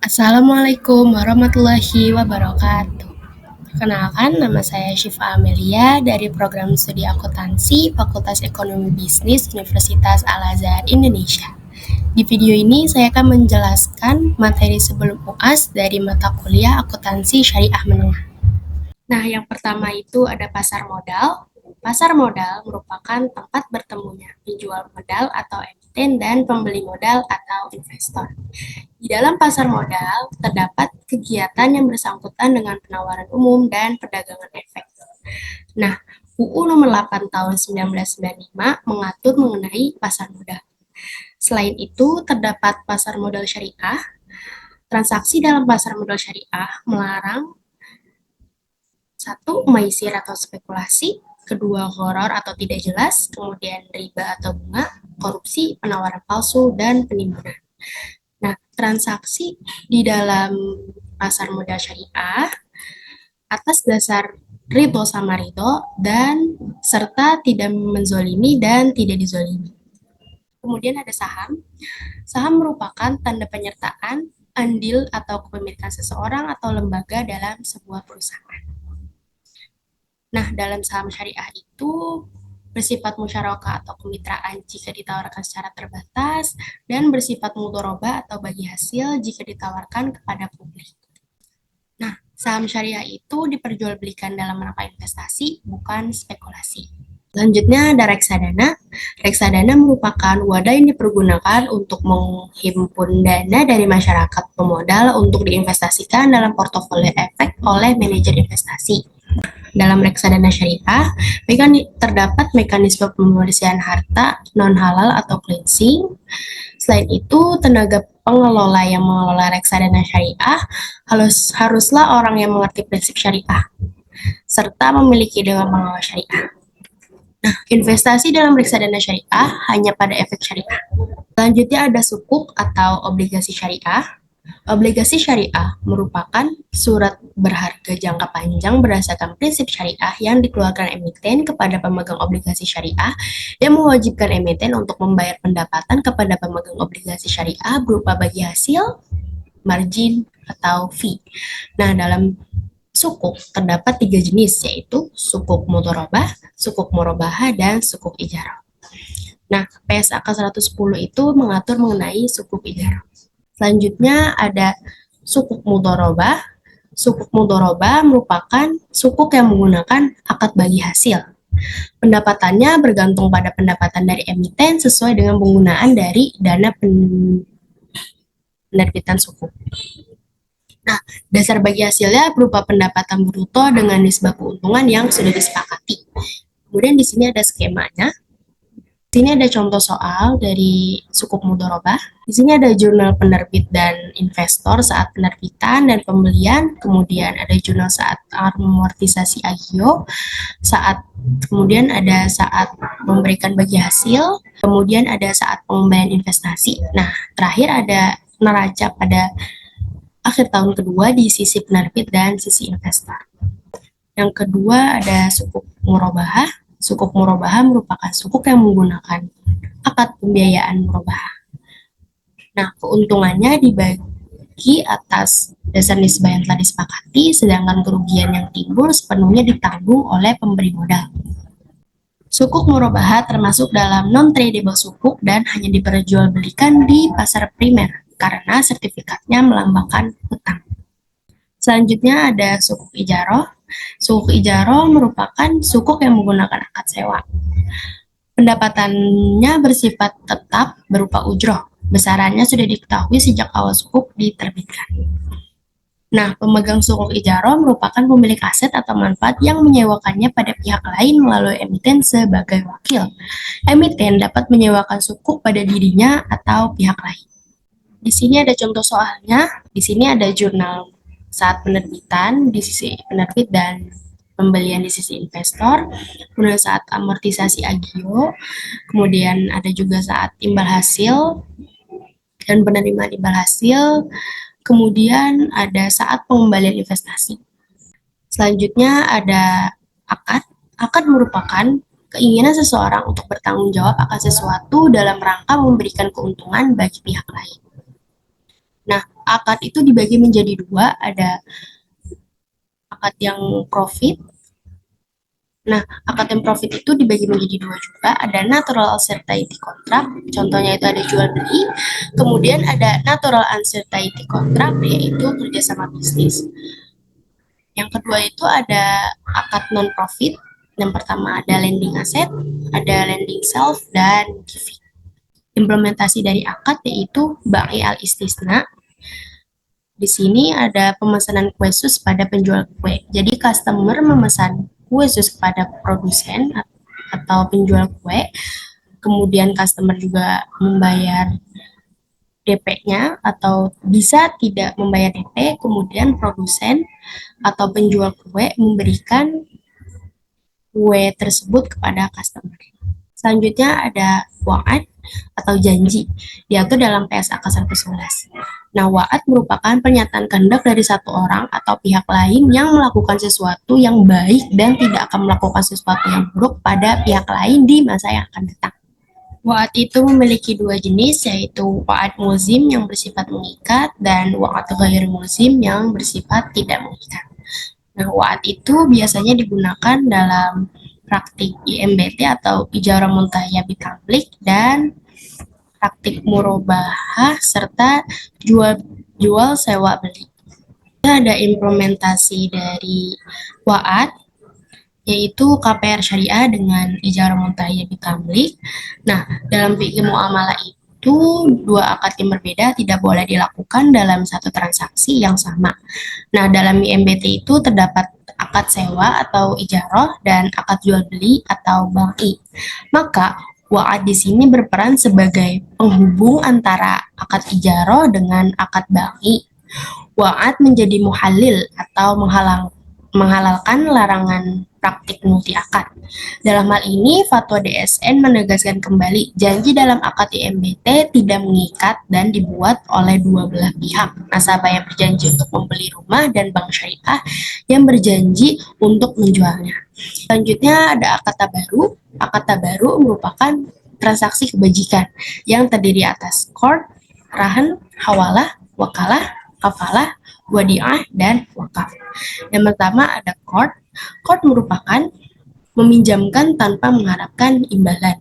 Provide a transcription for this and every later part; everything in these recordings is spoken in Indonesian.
Assalamualaikum warahmatullahi wabarakatuh. Perkenalkan, nama saya Syifa Amelia dari program studi akuntansi Fakultas Ekonomi Bisnis Universitas Al-Azhar Indonesia. Di video ini saya akan menjelaskan materi sebelum UAS dari mata kuliah akuntansi syariah menengah. Nah, yang pertama itu ada pasar modal. Pasar modal merupakan tempat bertemunya penjual modal atau emiten dan pembeli modal atau investor. Di dalam pasar modal terdapat kegiatan yang bersangkutan dengan penawaran umum dan perdagangan efek. Nah, UU nomor 8 tahun 1995 mengatur mengenai pasar modal. Selain itu, terdapat pasar modal syariah. Transaksi dalam pasar modal syariah melarang satu, maisir atau spekulasi, kedua, gharar atau tidak jelas, kemudian riba atau bunga, korupsi, penawaran palsu, dan penimbunan. Nah, transaksi di dalam pasar modal syariah atas dasar ridho sama ridho dan serta tidak menzolimi dan tidak dizolimi. Kemudian ada saham. Saham merupakan tanda penyertaan andil atau kepemilikan seseorang atau lembaga dalam sebuah perusahaan. Nah, dalam saham syariah itu bersifat musyarakah atau kemitraan jika ditawarkan secara terbatas, dan bersifat mudharabah atau bagi hasil jika ditawarkan kepada publik. Nah, saham syariah itu diperjualbelikan dalam rangka investasi, bukan spekulasi. Selanjutnya ada reksadana. Reksadana merupakan wadah yang dipergunakan untuk menghimpun dana dari masyarakat pemodal untuk diinvestasikan dalam portofolio efek oleh manajer investasi. Dalam reksadana syariah, terdapat mekanisme pembersihan harta non-halal atau cleansing. Selain itu, tenaga pengelola yang mengelola reksadana syariah haruslah orang yang mengerti prinsip syariah, serta memiliki dewan pengawas syariah. Nah, investasi dalam reksadana syariah hanya pada efek syariah. Selanjutnya ada sukuk atau obligasi syariah. Obligasi syariah merupakan surat berharga jangka panjang berdasarkan prinsip syariah yang dikeluarkan emiten kepada pemegang obligasi syariah yang mewajibkan emiten untuk membayar pendapatan kepada pemegang obligasi syariah berupa bagi hasil, margin, atau fee. Nah, dalam sukuk terdapat 3 jenis, yaitu sukuk mudharabah, sukuk murabahah, dan sukuk ijarah. Nah, PSAK 110 itu mengatur mengenai sukuk ijarah. Selanjutnya ada sukuk mudharabah. Sukuk mudharabah merupakan sukuk yang menggunakan akad bagi hasil. Pendapatannya bergantung pada pendapatan dari emiten sesuai dengan penggunaan dari dana penerbitan sukuk. Nah, dasar bagi hasilnya berupa pendapatan bruto dengan nisbah keuntungan yang sudah disepakati. Kemudian di sini ada skemanya. Di sini ada contoh soal dari sukuk mudharabah. Di sini ada jurnal penerbit dan investor saat penerbitan dan pembelian, kemudian ada jurnal saat amortisasi agio, kemudian ada saat memberikan bagi hasil, kemudian ada saat pengembalian investasi. Nah, terakhir ada neraca pada akhir tahun kedua di sisi penerbit dan sisi investor. Yang kedua ada sukuk murabahah. Sukuk murabahah merupakan sukuk yang menggunakan akad pembiayaan murabahah. Nah, keuntungannya dibagi atas dasar nisbah yang telah disepakati, sedangkan kerugian yang timbul sepenuhnya ditanggung oleh pemberi modal. Sukuk murabahah termasuk dalam non-tradable sukuk dan hanya diperjualbelikan di pasar primer karena sertifikatnya melambangkan hutang. Selanjutnya ada sukuk ijarah. Sukuk ijarah merupakan sukuk yang menggunakan akad sewa. Pendapatannya bersifat tetap berupa ujroh. Besarannya sudah diketahui sejak awal sukuk diterbitkan. Nah, pemegang sukuk ijarah merupakan pemilik aset atau manfaat yang menyewakannya pada pihak lain melalui emiten sebagai wakil. Emiten dapat menyewakan sukuk pada dirinya atau pihak lain. Di sini ada contoh soalnya. Di sini ada jurnal saat penerbitan di sisi penerbit dan pembelian di sisi investor, kemudian saat amortisasi agio, kemudian ada juga saat imbal hasil dan penerimaan imbal hasil, kemudian ada saat pengembalian investasi. Selanjutnya ada akad. Akad merupakan keinginan seseorang untuk bertanggung jawab akan sesuatu dalam rangka memberikan keuntungan bagi pihak lain. Nah, akad itu dibagi menjadi dua, ada akad yang profit. Nah, akad yang profit itu dibagi menjadi dua juga, ada natural uncertainty contract, contohnya itu ada jual beli, kemudian ada natural uncertainty contract, yaitu kerjasama bisnis. Yang kedua itu ada akad non-profit, yang pertama ada lending asset, ada lending self, dan giving. Implementasi dari akad yaitu ba'i al-istisna. Di sini ada pemesanan kue sus pada penjual kue. Jadi customer memesan kue sus kepada produsen atau penjual kue, kemudian customer juga membayar DP-nya atau bisa tidak membayar DP, kemudian produsen atau penjual kue memberikan kue tersebut kepada customer. Selanjutnya ada wa'ad atau janji, diatur dalam PSAK 111. Nah, wa'ad merupakan pernyataan kehendak dari satu orang atau pihak lain yang melakukan sesuatu yang baik dan tidak akan melakukan sesuatu yang buruk pada pihak lain di masa yang akan datang. Wa'ad itu memiliki dua jenis, yaitu wa'ad mulzim yang bersifat mengikat dan wa'ad ghair mulzim yang bersifat tidak mengikat. Nah, wa'ad itu biasanya digunakan dalam praktik IMBT atau ijarah muntahiyah bitamlik dan praktik murabahah serta jual sewa beli. Ada implementasi dari wa'ad yaitu KPR syariah dengan ijarah muntahiyah bitamlik. Nah, dalam fikih muamalah itu dua akad yang berbeda tidak boleh dilakukan dalam satu transaksi yang sama. Nah, dalam IMBT itu terdapat akad sewa atau ijarah dan akad jual beli atau bai'i. Maka wa'ad di sini berperan sebagai penghubung antara akad ijarah dengan akad bai'i. Wa'ad menjadi muhalil atau menghalalkan larangan praktik multi akad. Dalam hal ini, fatwa DSN menegaskan kembali janji dalam akad IMBT tidak mengikat dan dibuat oleh dua belah pihak. Nasabah yang berjanji untuk membeli rumah dan bank syariah yang berjanji untuk menjualnya. Selanjutnya ada akad tabaru. Akad tabaru merupakan transaksi kebajikan yang terdiri atas qard, rahan, hawalah, wakalah, kafalah, wadi'ah, dan wakaf. Yang pertama ada qard. Qard merupakan meminjamkan tanpa mengharapkan imbalan.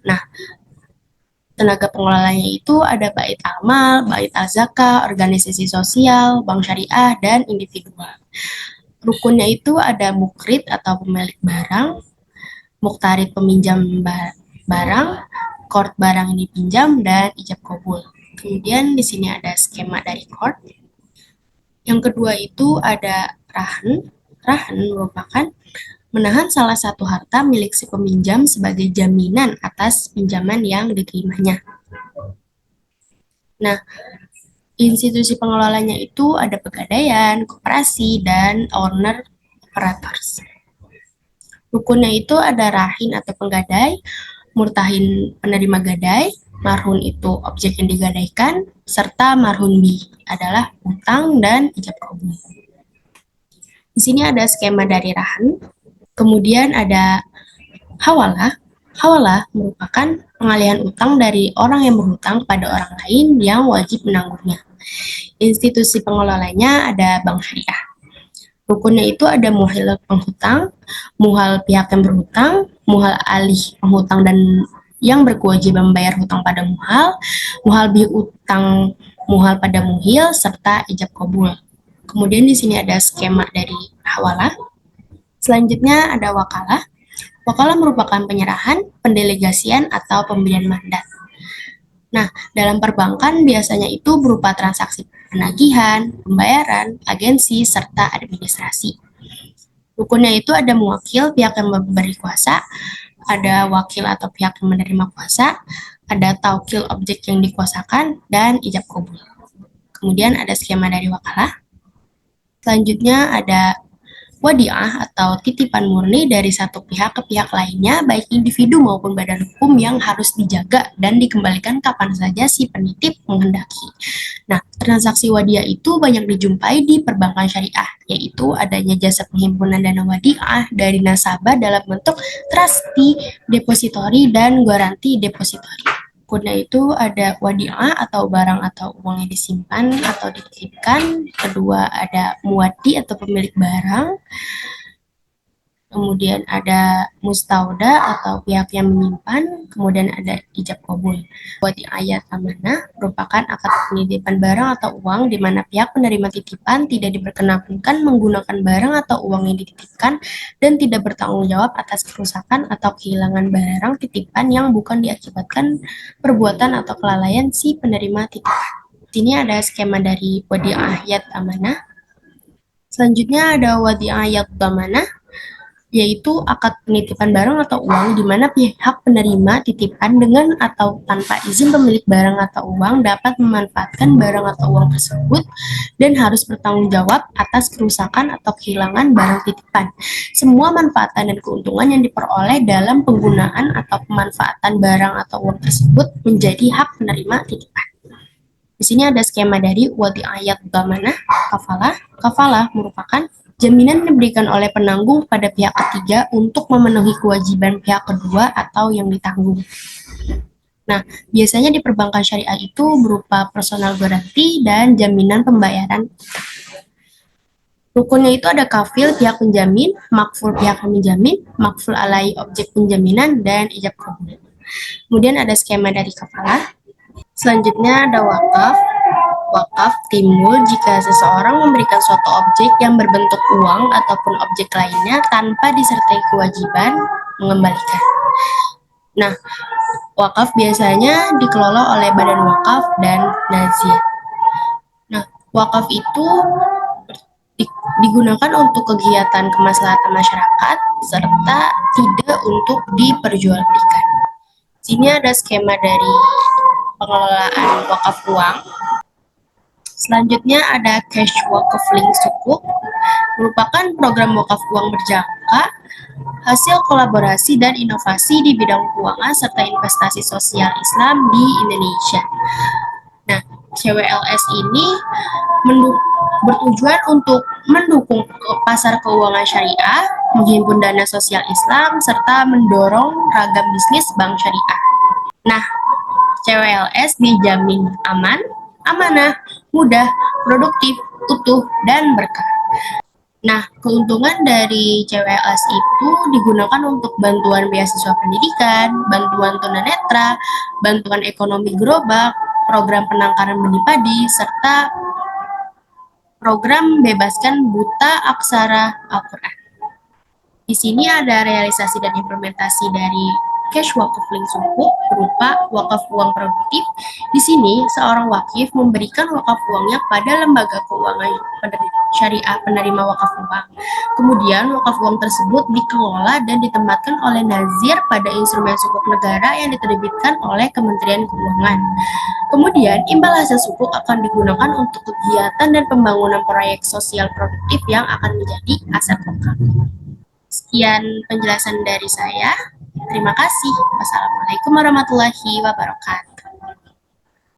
Nah, tenaga pengelolanya itu ada bait amal, bait al-zakah, organisasi sosial, bank syariah, dan individual. Rukunnya itu ada mukrid atau pemilik barang, muktarid peminjam barang, qard barang yang dipinjam, dan ijab kabul. Kemudian di sini ada skema dari qard. Yang kedua itu ada rahan. Rahan merupakan menahan salah satu harta milik si peminjam sebagai jaminan atas pinjaman yang diterimanya. Nah, institusi pengelolanya itu ada pegadaian, koperasi, dan owner operators. Rukunnya itu ada rahin atau penggadai, murtahin penerima gadai, marhun itu objek yang digadaikan, serta marhun bi adalah utang dan ijab kabul. Di sini ada skema dari rahan. Kemudian ada hawalah. Hawalah merupakan pengalihan utang dari orang yang berhutang kepada orang lain yang wajib menanggungnya. Institusi pengelolanya ada bank syariah. Rukunnya itu ada muhil penghutang, muhal pihak yang berhutang, muhal alih penghutang dan yang berkewajiban membayar hutang pada muhal bi utang muhal pada muhil, serta ijab kabul. Kemudian di sini ada skema dari hawalah. Selanjutnya ada wakalah. Wakalah merupakan penyerahan, pendelegasian, atau pemberian mandat. Nah, dalam perbankan biasanya itu berupa transaksi penagihan, pembayaran, agensi, serta administrasi. Rukunnya itu ada muwakil, pihak yang memberi kuasa, ada wakil atau pihak yang menerima kuasa, ada taukil objek yang dikuasakan, dan ijab kabul. Kemudian ada skema dari wakalah. Selanjutnya ada wadi'ah atau titipan murni dari satu pihak ke pihak lainnya, baik individu maupun badan hukum yang harus dijaga dan dikembalikan kapan saja si penitip menghendaki. Nah, transaksi wadiah itu banyak dijumpai di perbankan syariah, yaitu adanya jasa penghimpunan dana wadiah dari nasabah dalam bentuk trustee, depository, dan garanti depository. rukunnya itu ada wadi'ah atau barang atau uang yang disimpan atau dititipkan. Kedua ada muwaddi atau pemilik barang. Kemudian ada mustauda atau pihak yang menyimpan, kemudian ada ijab kabul. Di ayat amanah merupakan akad penitipan barang atau uang di mana pihak penerima titipan tidak diperkenankan menggunakan barang atau uang yang dititipkan dan tidak bertanggung jawab atas kerusakan atau kehilangan barang titipan yang bukan diakibatkan perbuatan atau kelalaian si penerima titipan. Ini ada skema dari wadi ayat amanah. Selanjutnya ada wadi ayat amanah, yaitu akad penitipan barang atau uang di mana pihak penerima titipan dengan atau tanpa izin pemilik barang atau uang dapat memanfaatkan barang atau uang tersebut dan harus bertanggung jawab atas kerusakan atau kehilangan barang titipan. Semua manfaatan dan keuntungan yang diperoleh dalam penggunaan atau pemanfaatan barang atau uang tersebut menjadi hak penerima titipan. Di sini ada skema dari wadi ayat damanah kafalah. Kafalah merupakan jaminan yang diberikan oleh penanggung pada pihak ketiga untuk memenuhi kewajiban pihak kedua atau yang ditanggung. Nah, biasanya di perbankan syariah itu berupa personal guarantee dan jaminan pembayaran. Rukunnya itu ada kafil pihak penjamin, makful pihak yang menjamin, makful alai objek penjaminan, dan ijab kabul. Kemudian ada skema dari kafalah. Selanjutnya ada wakaf. Wakaf timbul jika seseorang memberikan suatu objek yang berbentuk uang ataupun objek lainnya tanpa disertai kewajiban mengembalikan. Nah, wakaf biasanya dikelola oleh badan wakaf dan nazir. Nah, wakaf itu digunakan untuk kegiatan kemaslahatan masyarakat serta tidak untuk diperjualbelikan. Sini ada skema dari pengelolaan wakaf uang. Selanjutnya ada cash wakaf link sukuk, merupakan program wakaf uang berjangka, hasil kolaborasi dan inovasi di bidang keuangan serta investasi sosial Islam di Indonesia. Nah, CWLS ini bertujuan untuk mendukung pasar keuangan syariah, menghimpun dana sosial Islam, serta mendorong ragam bisnis bank syariah. Nah, CWLS dijamin aman, amanah, mudah, produktif, utuh, dan berkah. Nah, keuntungan dari CWLS itu digunakan untuk bantuan beasiswa pendidikan, bantuan tunanetra, bantuan ekonomi gerobak, program penangkaran benih padi, serta program bebaskan buta aksara Al-Quran. Di sini ada realisasi dan implementasi dari cash wakaf link sukuk berupa wakaf uang produktif. Di sini, seorang wakif memberikan wakaf uangnya pada lembaga keuangan syariah penerima wakaf uang. Kemudian, wakaf uang tersebut dikelola dan ditempatkan oleh nazir pada instrumen sukuk negara yang diterbitkan oleh Kementerian Keuangan. Kemudian, imbal hasil sukuk akan digunakan untuk kegiatan dan pembangunan proyek sosial produktif yang akan menjadi aset lokal. Sekian penjelasan dari saya. Terima kasih. Wassalamualaikum warahmatullahi wabarakatuh.